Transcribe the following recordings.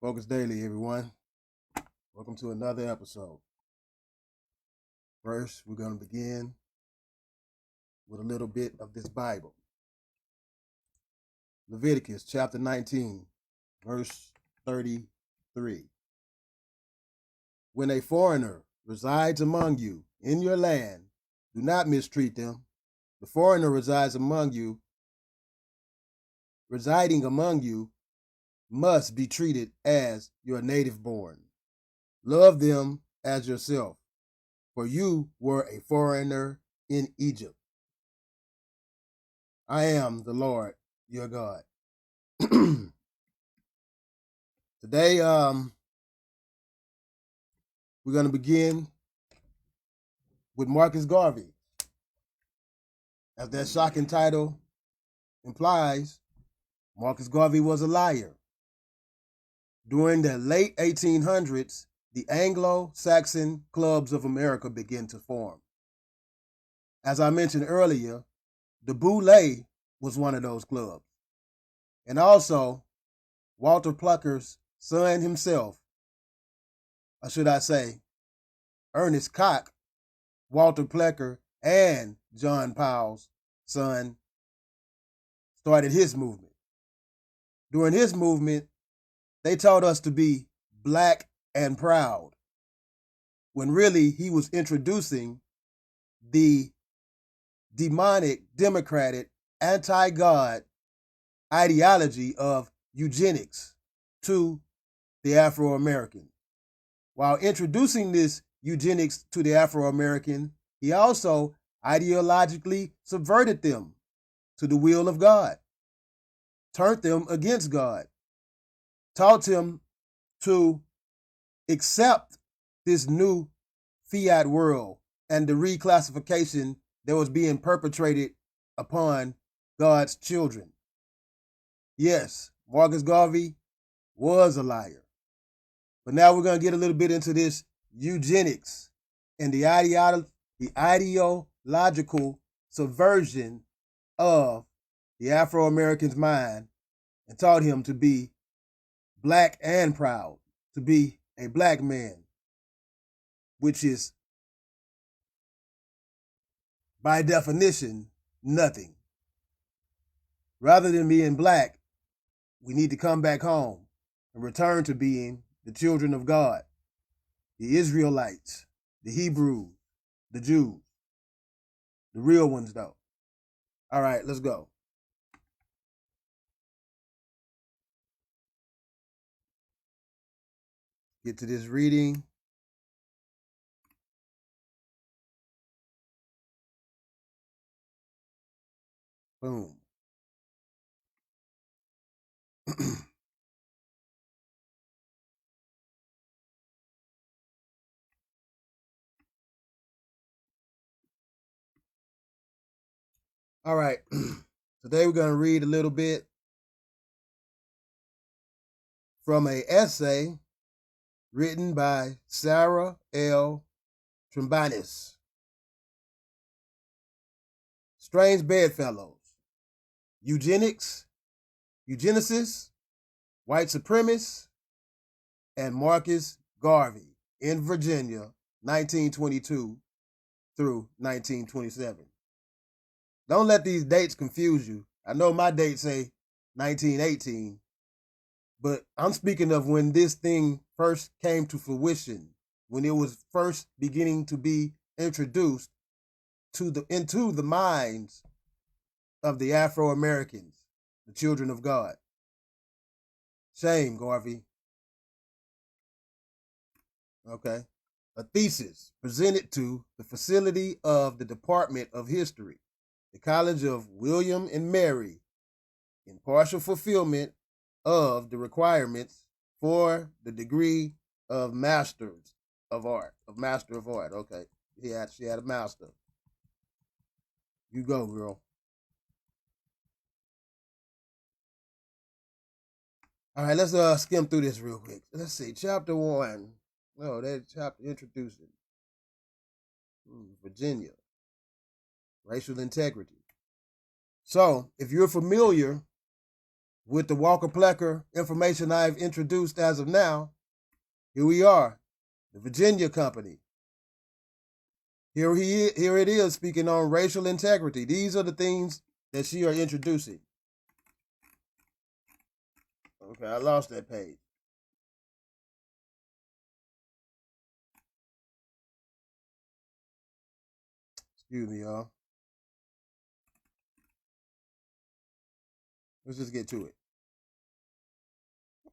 Focus Daily, everyone. Welcome to another episode. First, we're going to begin with a little bit of this Bible. Leviticus chapter 19, verse 33. When a foreigner resides among you in your land, do not mistreat them. The foreigner residing among you must be treated as your native born. Love them as yourself, for you were a foreigner in Egypt. I am the Lord your God. Today, we're going to begin with Marcus Garvey. As that shocking title implies, Marcus Garvey was a liar. During the late 1800s, the Anglo-Saxon clubs of America began to form. As I mentioned earlier, the Boule was one of those clubs. And also, Walter Plucker's son himself, or should I say, Ernest Cock, Walter Plucker, and John Powell's son, started his movement. During his movement, they taught us to be black and proud, when really he was introducing the demonic, democratic, anti-God ideology of eugenics to the Afro-American. While introducing this eugenics to the Afro-American, he also ideologically subverted them to the will of God, turned them against God, taught him to accept this new fiat world and the reclassification that was being perpetrated upon God's children. Yes, Marcus Garvey was a liar. But now we're going to get a little bit into this eugenics and the ideological subversion of the Afro-American's mind, and taught him to be black and proud, to be a black man, which is, by definition, nothing. Rather than being black, we need to come back home and return to being the children of God, the Israelites, the Hebrews, the Jews, the real ones though. All right, let's go. Get to this reading. Boom. All right. Today we're going to read a little bit from an essay written by Sarah L. Trembanis. Strange Bedfellows, Eugenics, Eugenicists, White Supremacists, and Marcus Garvey in Virginia, 1922 through 1927. Don't let these dates confuse you. I know my dates say 1918, but I'm speaking of when this thing first came to fruition, when it was first beginning to be introduced into the minds of the Afro-Americans, the children of God. Shame, Garvey. Okay. A thesis presented to the facility of the Department of History, the College of William and Mary, in partial fulfillment of the requirements for the degree of Master of Art. Okay. She had a master. You go, girl. All right, let's skim through this real quick. Let's see, chapter 1. Oh, that chapter introducing Virginia, racial integrity. So, if you're familiar with the Walker-Plecker information I've introduced as of now, here we are, the Virginia Company. Here it is speaking on racial integrity. These are the things that she are introducing. Okay, I lost that page. Excuse me, y'all. Let's just get to it.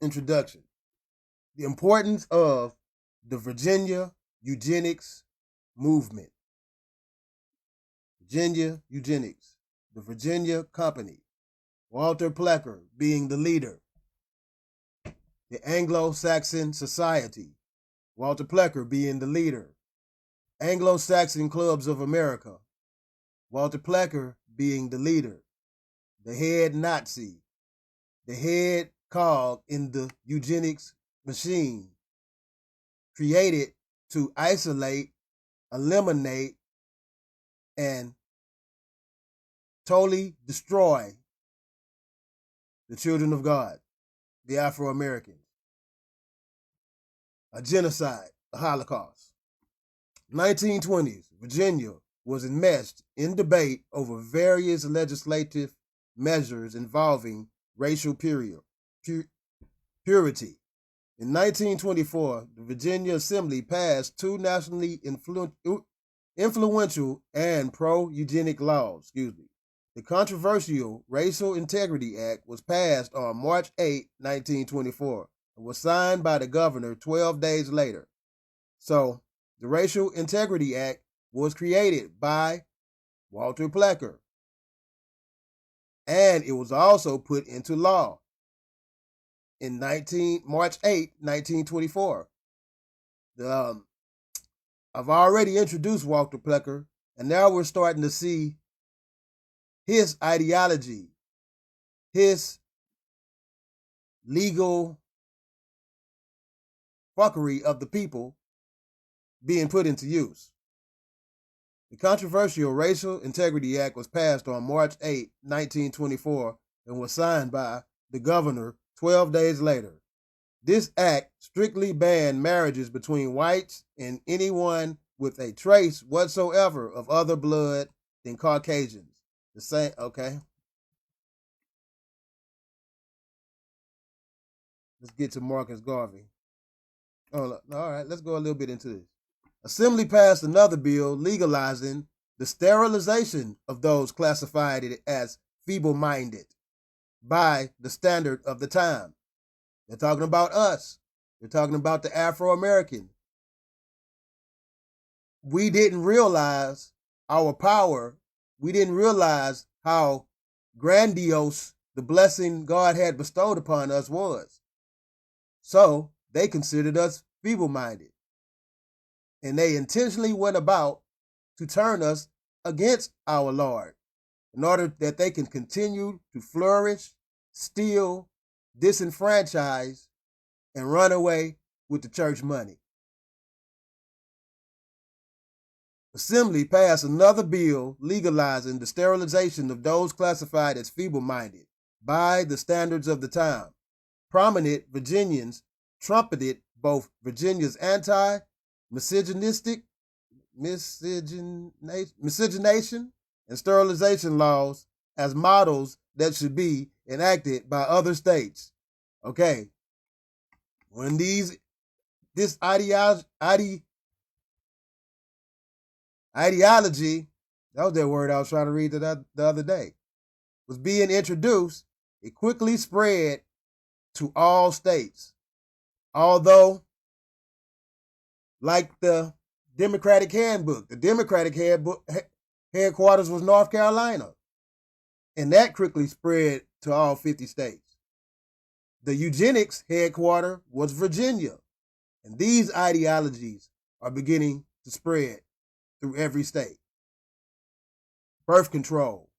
Introduction. The importance of the Virginia eugenics movement. Virginia eugenics. The Virginia Company. Walter Plecker being the leader. The Anglo-Saxon Society. Walter Plecker being the leader. Anglo-Saxon Clubs of America. Walter Plecker being the leader. The head Nazi. The head cog in the eugenics machine. Created to isolate, eliminate, and totally destroy the children of God, the Afro-Americans. A genocide, a Holocaust. 1920s, Virginia was enmeshed in debate over various legislative measures involving racial purity. In 1924, the Virginia Assembly passed two nationally influential and pro-eugenic laws. The controversial Racial Integrity Act was passed on March 8, 1924, and was signed by the governor 12 days later. So, the Racial Integrity Act was created by Walter Plecker, and it was also put into law in March 8, 1924. I've already introduced Walter Plecker, and now we're starting to see his ideology, his legal fuckery of the people being put into use. The controversial Racial Integrity Act was passed on March 8, 1924, and was signed by the governor 12 days later. This act strictly banned marriages between whites and anyone with a trace whatsoever of other blood than Caucasians. The same, okay. Let's get to Marcus Garvey. Oh, all right, let's go a little bit into this. Assembly passed another bill legalizing the sterilization of those classified as feeble-minded by the standard of the time. They're talking about us. They're talking about the Afro-American. We didn't realize our power. We didn't realize how grandiose the blessing God had bestowed upon us was. So they considered us feeble-minded. And they intentionally went about to turn us against our Lord in order that they can continue to flourish, steal, disenfranchise, and run away with the church money. Assembly passed another bill legalizing the sterilization of those classified as feeble-minded by the standards of the time. Prominent Virginians trumpeted both Virginia's anti-miscegenation and sterilization laws as models that should be enacted by other states. Okay, when this ideology, that was that word I was trying to read the other day, was being introduced, it quickly spread to all states. Although, like the Democratic Handbook, the Democratic Handbook headquarters was North Carolina, and that quickly spread to all 50 states. The eugenics headquarters was Virginia, and these ideologies are beginning to spread through every state. Birth control,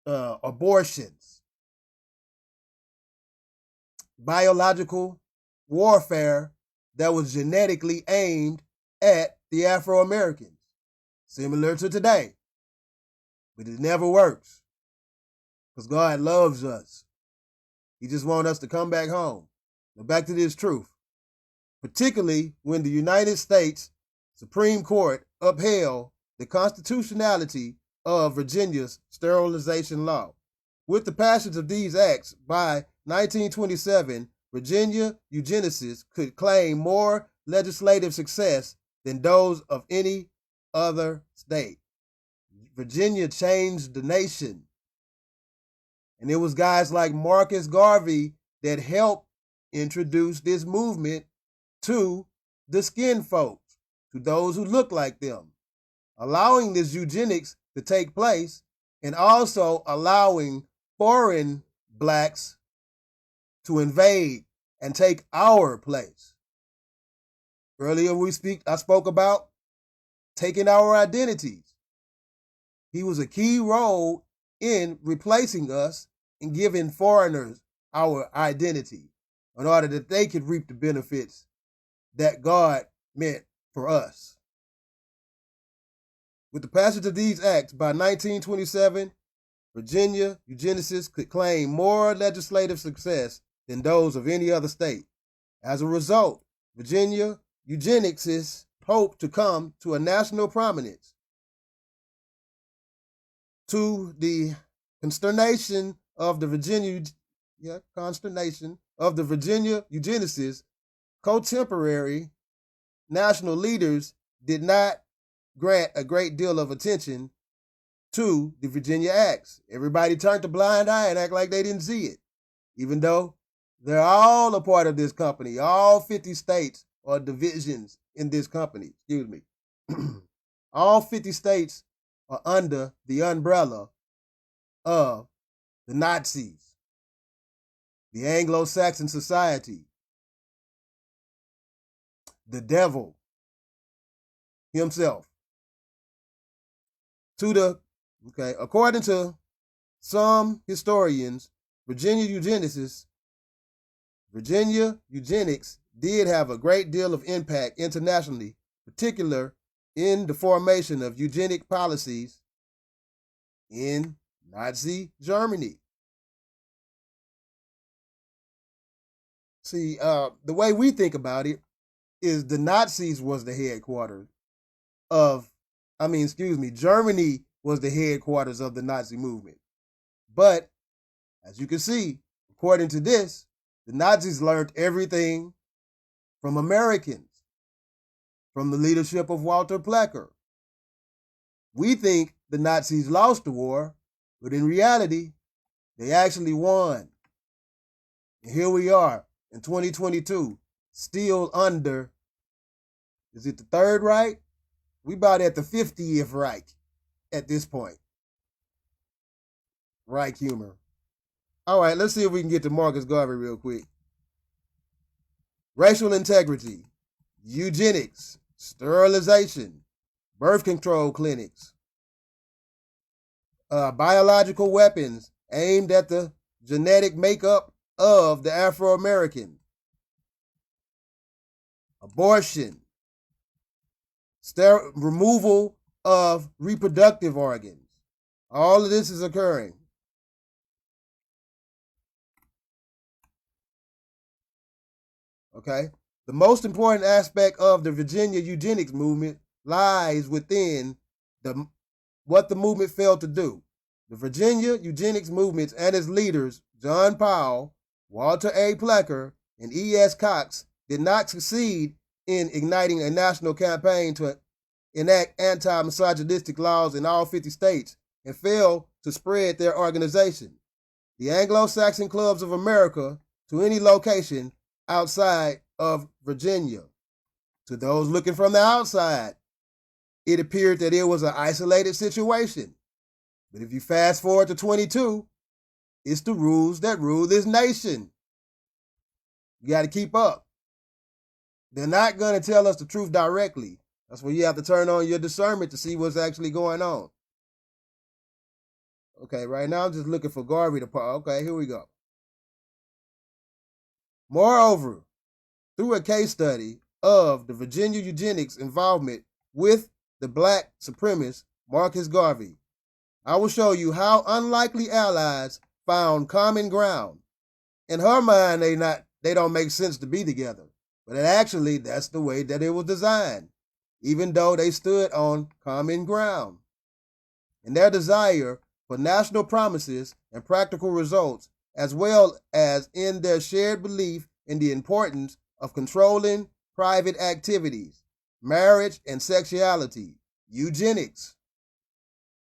abortions, biological warfare that was genetically aimed at the Afro-Americans, similar to today, but it never works. because God loves us. He just wants us to come back home. Now back to this truth. Particularly when the United States Supreme Court upheld the constitutionality of Virginia's sterilization law. With the passage of these acts by 1927, Virginia eugenicists could claim more legislative success than those of any other state. Virginia changed the nation. And it was guys like Marcus Garvey that helped introduce this movement to the skin folks, to those who look like them, allowing this eugenics to take place and also allowing foreign blacks to invade and take our place. Earlier I spoke about taking our identities. He was a key role in replacing us and giving foreigners our identity in order that they could reap the benefits that God meant for us. With the passage of these acts by 1927, Virginia eugenicists could claim more legislative success than those of any other state. As a result, Virginia eugenicists hoped to come to a national prominence. To the consternation of the Virginia eugenicists, contemporary national leaders did not grant a great deal of attention to the Virginia Acts. Everybody turned a blind eye and act like they didn't see it, even though they're all a part of this company. All 50 states are divisions in this company. All 50 states are under the umbrella of the Nazis, the Anglo-Saxon society, the devil himself. According to some historians, Virginia eugenics did have a great deal of impact internationally, particularly in the formation of eugenic policies in Nazi Germany. See, the way we think about it is the Nazis was the headquarters of, Germany was the headquarters of the Nazi movement. But, as you can see, according to this, the Nazis learned everything from Americans, from the leadership of Walter Plecker. We think the Nazis lost the war, but in reality, they actually won. And here we are in 2022, still under, is it the Third Reich? We about at the 50th Reich at this point. Reich humor. All right, let's see if we can get to Marcus Garvey real quick. Racial integrity, eugenics, sterilization, birth control clinics, biological weapons aimed at the genetic makeup of the Afro-American, abortion, removal of reproductive organs. All of this is occurring. Okay? The most important aspect of the Virginia eugenics movement lies within what the movement failed to do. The Virginia eugenics movement and its leaders, John Powell, Walter A. Plecker, and E.S. Cox, did not succeed in igniting a national campaign to enact anti-misogynistic laws in all 50 states and failed to spread their organization, the Anglo-Saxon Clubs of America, to any location outside of Virginia. To those looking from the outside, it appeared that it was an isolated situation. But if you fast forward to 22, it's the rules that rule this nation. You got to keep up. They're not going to tell us the truth directly. That's where you have to turn on your discernment to see what's actually going on. Okay, right now I'm just looking for Garvey to part. Okay, here we go. Moreover, through a case study of the Virginia eugenics involvement with the black supremacist Marcus Garvey, I will show you how unlikely allies found common ground. In her mind, they don't make sense to be together. But actually, that's the way that it was designed, even though they stood on common ground. In their desire for national promises and practical results, as well as in their shared belief in the importance of controlling private activities, marriage and sexuality, eugenics,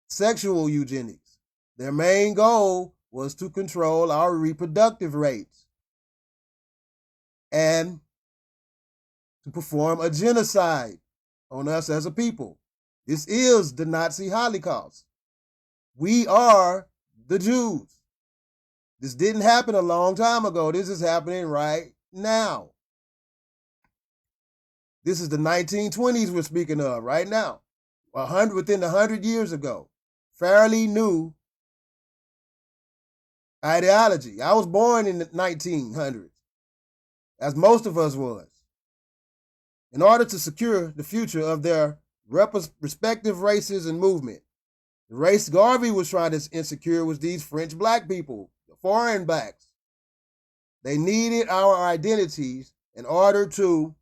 sexual eugenics. Their main goal was to control our reproductive rates and to perform a genocide on us as a people. This is the Nazi Holocaust. We are the Jews. This didn't happen a long time ago. This is happening right now. This is the 1920s we're speaking of right now. Within 100 years ago. Fairly new ideology. I was born in the 1900s, as most of us was. In order to secure the future of their respective races and movement, the race Garvey was trying to insecure was these French black people, the foreign blacks. They needed our identities in order to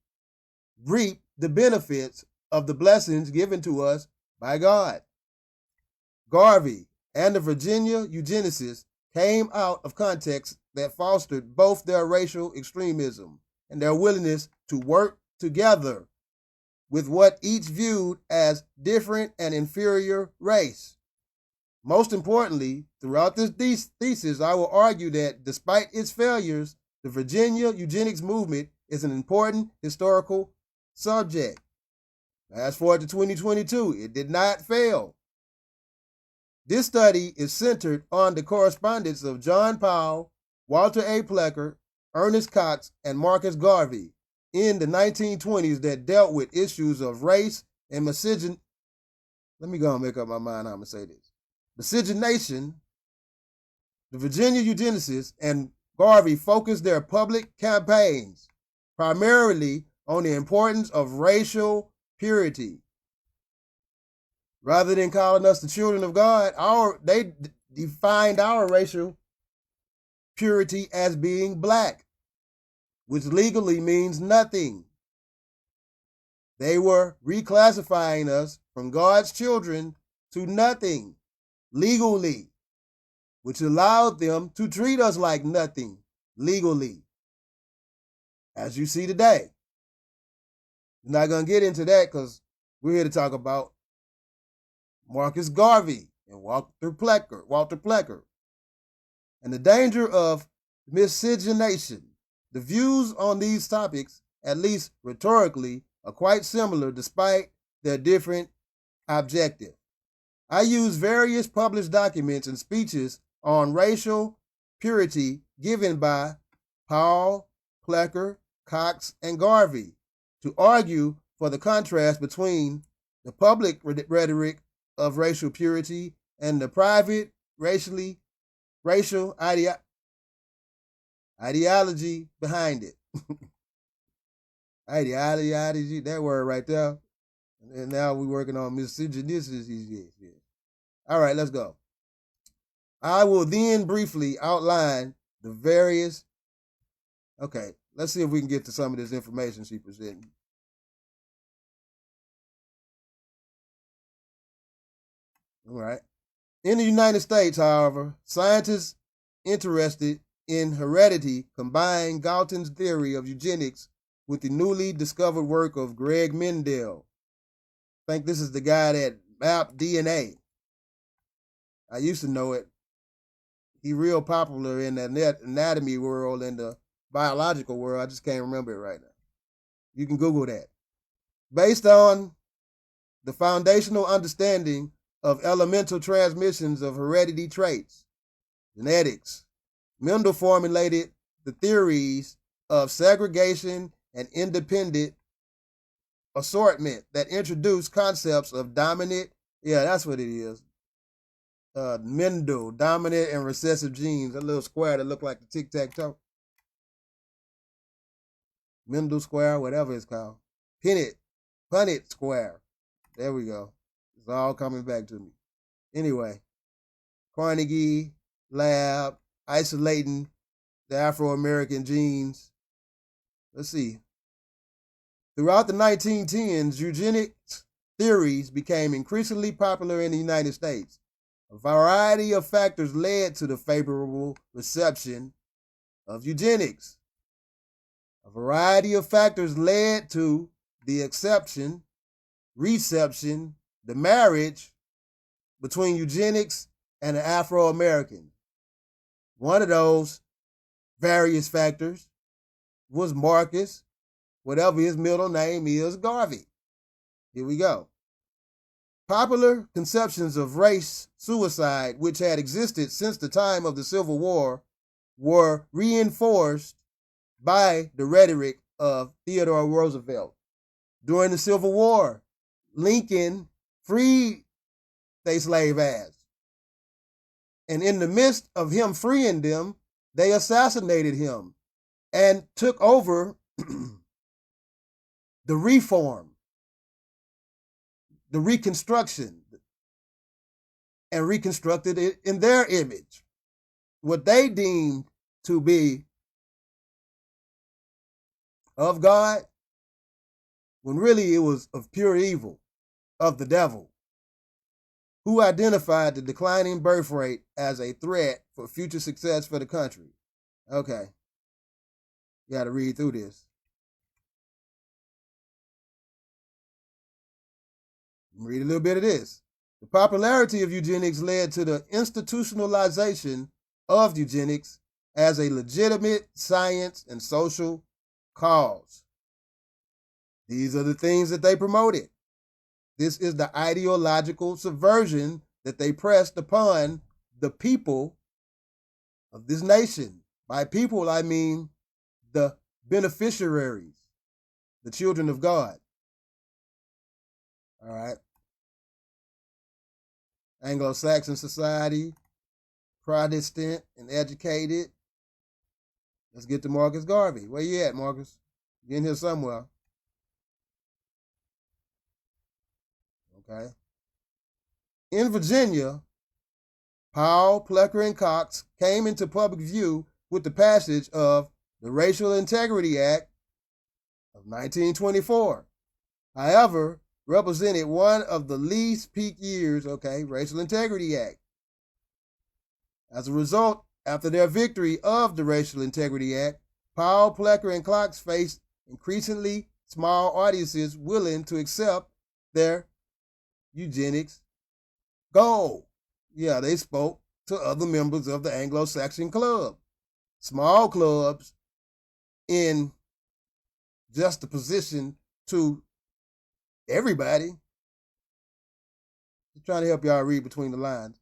reap the benefits of the blessings given to us by God. Garvey and the Virginia eugenicists came out of contexts that fostered both their racial extremism and their willingness to work together with what each viewed as different and inferior race. Most importantly, throughout this thesis, I will argue that despite its failures, the Virginia eugenics movement is an important historical subject. Fast forward to 2022, it did not fail. This study is centered on the correspondence of John Powell, Walter A. Plecker, Ernest Cox, and Marcus Garvey in the 1920s that dealt with issues of race and miscegenation. Let me go and make up my mind how I'm going to say this. Miscegenation. The Virginia eugenicists and Garvey focused their public campaigns primarily on the importance of racial purity. Rather than calling us the children of God, they defined our racial purity as being black, which legally means nothing. They were reclassifying us from God's children to nothing legally, which allowed them to treat us like nothing legally, as you see today. I'm not going to get into that because we're here to talk about Marcus Garvey and Walter Plecker, and the danger of miscegenation. The views on these topics, at least rhetorically, are quite similar despite their different objective. I use various published documents and speeches on racial purity given by Powell, Plecker, Cox, and Garvey to argue for the contrast between the public rhetoric of racial purity and the private racial ideology behind it. Ideology, that word right there. And now we're working on miscegenation. All right, let's go. I will then briefly outline the various. Okay, let's see if we can get to some of this information she presented. All right. In the United States, however, scientists interested in heredity combine Galton's theory of eugenics with the newly discovered work of Greg Mendel. I think this is the guy that mapped DNA. I used to know it. He's real popular in the anatomy world and the biological world. I just can't remember it right now. You can Google that. Based on the foundational understanding of elemental transmissions of heredity traits, genetics, Mendel formulated the theories of segregation and independent assortment that introduced concepts of dominant, that's what it is. Mendel, dominant and recessive genes, that little square that look like the tic-tac-toe. Mendel square, whatever it's called. Punnett square. There we go. It's all coming back to me. Anyway, Carnegie lab, isolating the Afro-American genes. Let's see. Throughout the 1910s, eugenics theories became increasingly popular in the United States. A variety of factors led to the favorable reception of eugenics. A variety of factors led to the reception, the marriage between eugenics and the Afro-American. One of those various factors was Marcus, whatever his middle name is, Garvey. Here we go. Popular conceptions of race suicide, which had existed since the time of the Civil War, were reinforced by the rhetoric of Theodore Roosevelt. During the Civil War, Lincoln freed they slave ass. And in the midst of him freeing them, they assassinated him and took over the reform, the reconstruction, and reconstructed it in their image, what they deemed to be of God, when really it was of pure evil, of the devil, who identified the declining birth rate as a threat for future success for the country. Okay, you got to read through this. Read a little bit of this. The popularity of eugenics led to the institutionalization of eugenics as a legitimate science and social cause. These are the things that they promoted. This is the ideological subversion that they pressed upon the people of this nation. By people, I mean the beneficiaries, the children of God. All right. Anglo-Saxon society, Protestant and educated. Let's get to Marcus Garvey. Where you at, Marcus? You in here somewhere. Okay. In Virginia, Powell, Plecker, and Cox came into public view with the passage of the Racial Integrity Act of 1924. However, represented one of the least peak years, Racial Integrity Act. As a result, after their victory of the Racial Integrity Act, Powell, Plecker, and Cox faced increasingly small audiences willing to accept their eugenics goal. Yeah, they spoke to other members of the Anglo-Saxon club. Small clubs in juxtaposition to everybody. Just trying to help y'all read between the lines.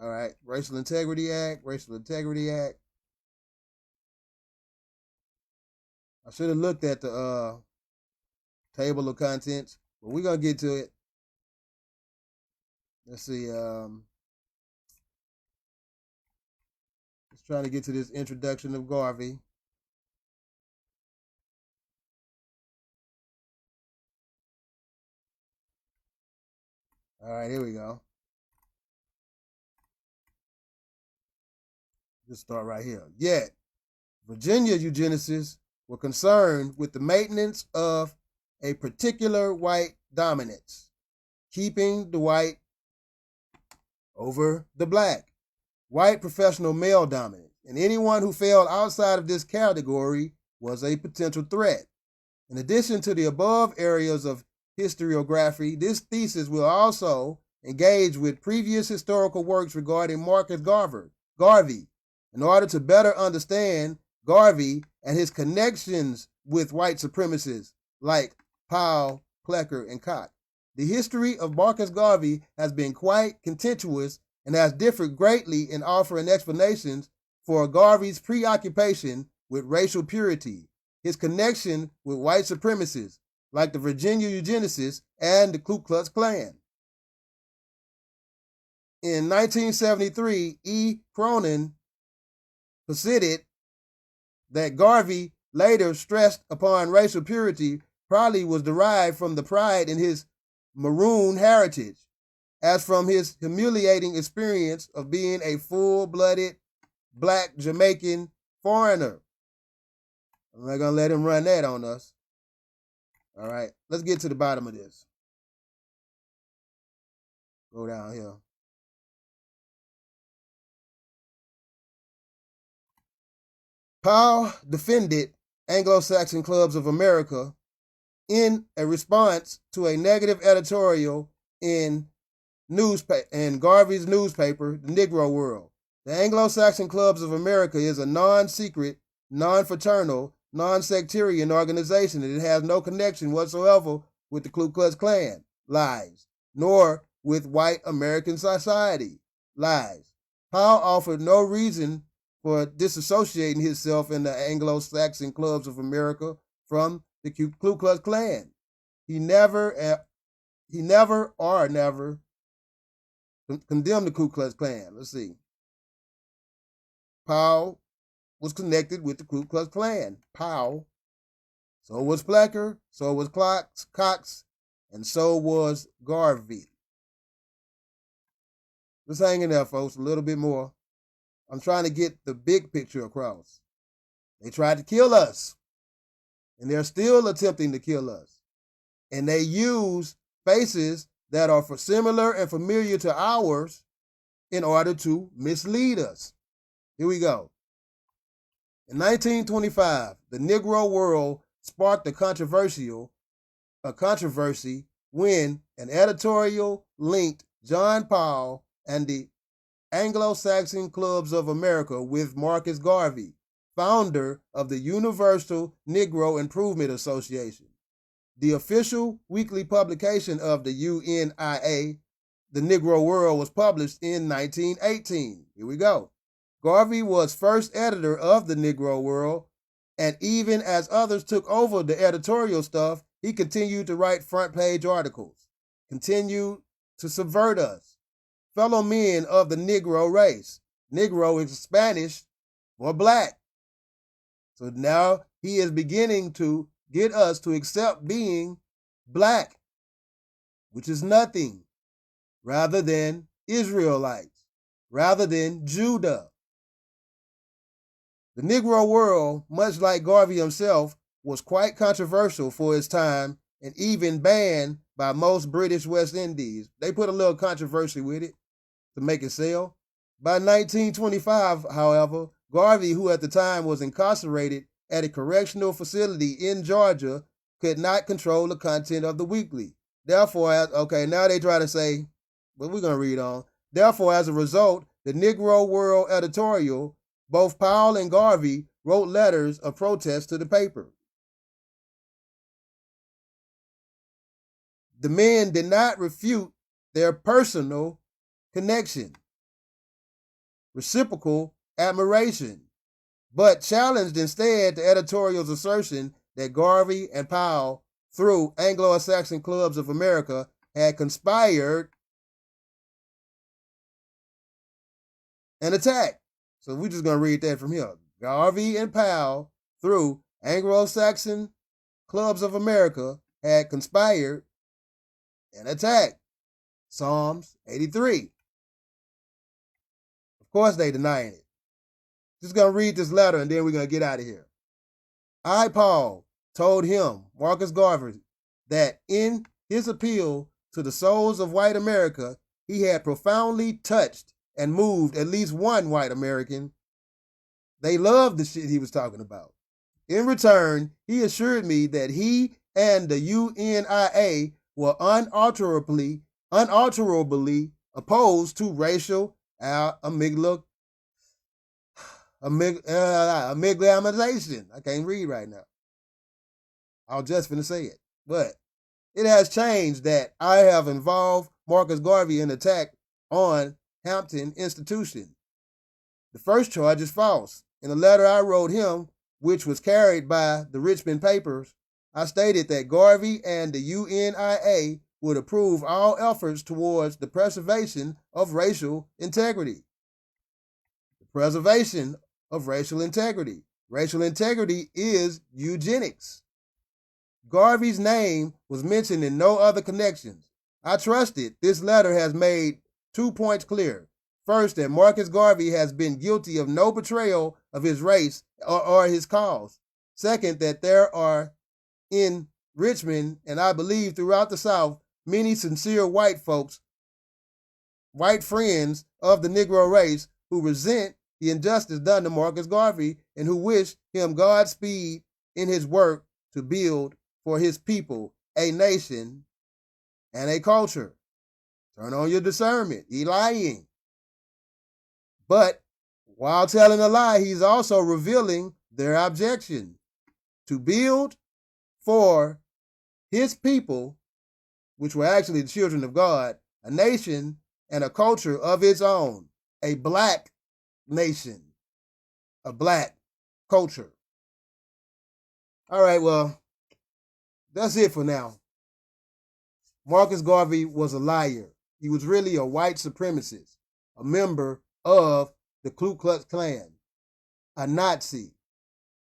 All right, Racial Integrity Act, Racial Integrity Act. I should have looked at the table of contents, but we're going to get to it. Let's see. Just trying to get to this introduction of Garvey. All right, here we go. Just start right here. Yet, Virginia eugenicists were concerned with the maintenance of a particular white dominance, keeping the white over the black, white professional male dominance, and anyone who fell outside of this category was a potential threat. In addition to the above areas of historiography, this thesis will also engage with previous historical works regarding Marcus Garvey in order to better understand Garvey and his connections with white supremacists like Powell, Plecker, and Cox. The history of Marcus Garvey has been quite contentious and has differed greatly in offering explanations for Garvey's preoccupation with racial purity, his connection with white supremacists like the Virginia eugenicists and the Ku Klux Klan. In 1973, E. Cronin posited that Garvey later stressed upon racial purity probably was derived from the pride in his maroon heritage. as from his humiliating experience of being a full-blooded black Jamaican foreigner. I'm not going to let him run that on us. All right, let's get to the bottom of this. Go down here. Powell defended Anglo-Saxon Clubs of America in a response to a negative editorial in Garvey's newspaper, The Negro World. The Anglo-Saxon Clubs of America is a non-secret, non-fraternal, non-sectarian organization that has no connection whatsoever with the Ku Klux Klan, lies, nor with white American society, lies. Powell offered no reason for disassociating himself in the Anglo-Saxon Clubs of America from the Ku Klux Klan. He never condemned the Ku Klux Klan. Let's see. Powell was connected with the Ku Klux Klan. Powell. So was Flecker, so was Cox, and so was Garvey. Just hang in there, folks, a little bit more. I'm trying to get the big picture across. They tried to kill us, and they're still attempting to kill us. And they use faces that are similar and familiar to ours in order to mislead us. Here we go. In 1925, the Negro World sparked a controversy when an editorial linked John Powell and the Anglo-Saxon Clubs of America with Marcus Garvey, founder of the Universal Negro Improvement Association. The official weekly publication of the UNIA, The Negro World, was published in 1918. Here we go. Garvey was first editor of The Negro World, and even as others took over the editorial stuff, he continued to write front-page articles, continued to subvert us. Fellow men of the Negro race. Negro is Spanish for black. So now he is beginning to get us to accept being black, which is nothing, rather than Israelites, rather than Judah. The Negro World, much like Garvey himself, was quite controversial for its time and even banned by most British West Indies. They put a little controversy with it to make it sell. By 1925, however, Garvey, who at the time was incarcerated at a correctional facility in Georgia, could not control the content of the weekly. Therefore, now they try to say, but we're going to read on. Therefore, as a result, the Negro World editorial, both Powell and Garvey wrote letters of protest to the paper. The men did not refute their personal connection, reciprocal admiration, but challenged instead the editorial's assertion that Garvey and Powell, through Anglo-Saxon Clubs of America, had conspired an attack. So we're just going to read that from here. Garvey and Powell, through Anglo-Saxon Clubs of America, had conspired an attack. Psalms 83. Of course they denying it. Just going to read this letter and then we're going to get out of here. I, Paul, told him, Marcus Garvey, that in his appeal to the souls of white America, he had profoundly touched and moved at least one white American. They loved the shit he was talking about. In return, he assured me that he and the UNIA were unalterably opposed to racial amalgamation. I can't read right now. I was just finna say it. But it has changed that I have involved Marcus Garvey in attack on Hampton Institution. The first charge is false. In a letter I wrote him, which was carried by the Richmond papers, I stated that Garvey and the UNIA would approve all efforts towards the preservation of racial integrity. The preservation of racial integrity. Racial integrity is eugenics. Garvey's name was mentioned in no other connections. I trust it. This letter has made 2 points clear. First, that Marcus Garvey has been guilty of no betrayal of his race or his cause. Second, that there are in Richmond, and I believe throughout the South, many sincere white folks, white friends of the Negro race, who resent the injustice done to Marcus Garvey and who wish him Godspeed in his work to build for his people a nation and a culture. Turn on your discernment. He lying. But while telling a lie, he's also revealing their objection to build for his people, which were actually the children of God, a nation and a culture of its own, a black nation, a black culture. All right, well, that's it for now. Marcus Garvey was a liar. He was really a white supremacist, a member of the Ku Klux Klan, a Nazi,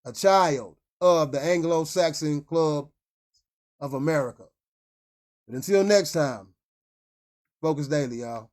a child of the Anglo-Saxon Club of America. But until next time, Focus Daily, y'all.